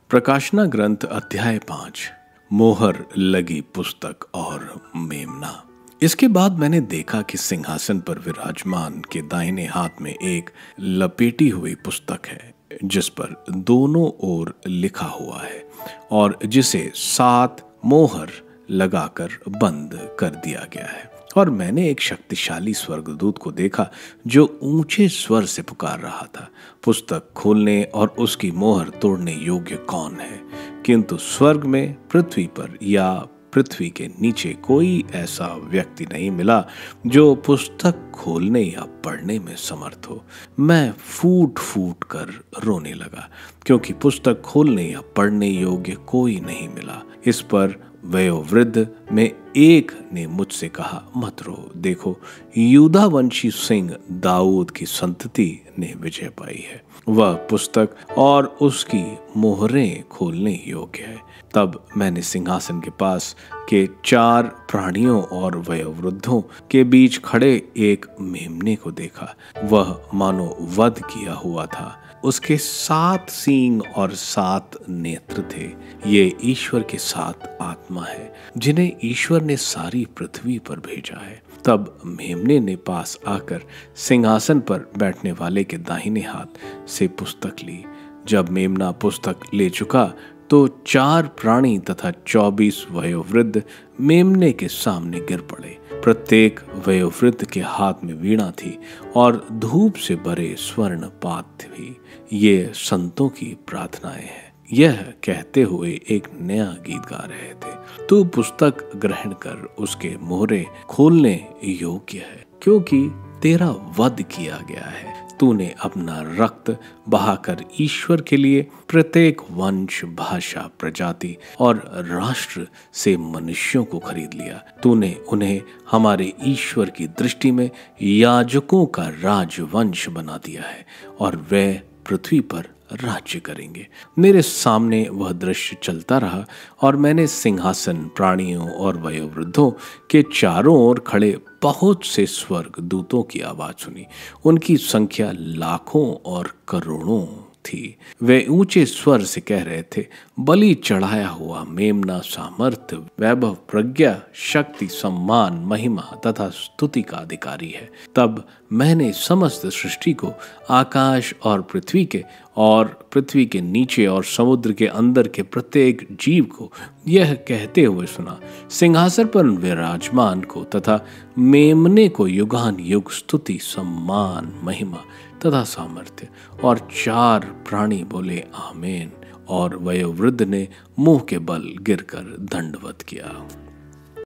प्रकाशना ग्रंथ अध्याय 5 मोहर लगी पुस्तक और मेमना। इसके बाद मैंने देखा कि सिंहासन पर विराजमान के दाहिने हाथ में एक लपेटी हुई पुस्तक है जिस पर दोनों ओर लिखा हुआ है और जिसे 7 मोहर लगाकर बंद कर दिया गया है। और मैंने एक शक्तिशाली स्वर्गदूत को देखा जो ऊंचे स्वर से पुकार रहा था, पुस्तक खोलने और उसकी मोहर तोड़ने योग्य कौन है? किंतु स्वर्ग में, पृथ्वी पर या पृथ्वी के नीचे कोई ऐसा व्यक्ति नहीं मिला जो पुस्तक खोलने या पढ़ने में समर्थ हो। मैं फूट फूट कर रोने लगा क्योंकि पुस्तक खोलने या पढ़ने योग्य कोई नहीं मिला। इस पर वयोवृद्ध में एक ने मुझसे कहा, मत रो, देखो यूदा वंशी सिंह दाऊद की संतति ने विजय पाई है। वह पुस्तक और उसकी मोहरें खोलने योग्य है। तब मैंने सिंहासन के पास के 4 प्राणियों और वयोवृद्धों के बीच खड़े एक मेमने को देखा। वह मानो वध किया हुआ था। उसके 7 सींग और 7 नेत्र थे। ये ईश्वर के 7 आत्मा है जिन्हें ईश्वर ने सारी पृथ्वी पर भेजा है। तब मेमने ने पास आकर सिंहासन पर बैठने वाले के दाहिने हाथ से पुस्तक ली। जब मेमना पुस्तक ले चुका तो 4 प्राणी तथा 24 वयोवृद्ध मेमने के सामने गिर पड़े। प्रत्येक वयोवृद्ध के हाथ में वीणा थी और धूप से भरे स्वर्ण पात्र भी। ये संतों की प्रार्थनाएं हैं। यह कहते हुए एक नया गीत गा रहे थे, तू पुस्तक ग्रहण कर उसके मोहरे खोलने योग्य है क्योंकि तेरा वध किया गया है। तूने अपना रक्त बहाकर ईश्वर के लिए प्रत्येक वंश, भाषा, प्रजाति और राष्ट्र से मनुष्यों को खरीद लिया। तूने उन्हें हमारे ईश्वर की दृष्टि में याजकों का राजवंश बना दिया है और वे पृथ्वी पर राज्य करेंगे। मेरे सामने वह दृश्य चलता रहा और मैंने सिंहासन, प्राणियों और वयोवृद्धों के चारों ओर खड़े बहुत से स्वर्ग दूतों की आवाज सुनी। उनकी संख्या लाखों और करोड़ों थी। वे ऊंचे स्वर से कह रहे थे, बलि चढ़ाया हुआ मेमना सामर्थ्य, वैभव, प्रज्ञा, शक्ति, सम्मान, महिमा तथा स्तुति का अधिकारी है। तब मैंने समस्त सृष्टि को, आकाश और पृथ्वी के नीचे और समुद्र के अंदर के प्रत्येक जीव को यह कहते हुए सुना, सिंहासन पर विराजमान को तथा मेमने को युगान युग स्तुति, सम्मान, महिमा तथा सामर्थ्य। और 4 प्राणी बोले आमीन और वयोवृद्ध ने मुंह के बल गिरकर दंडवत किया।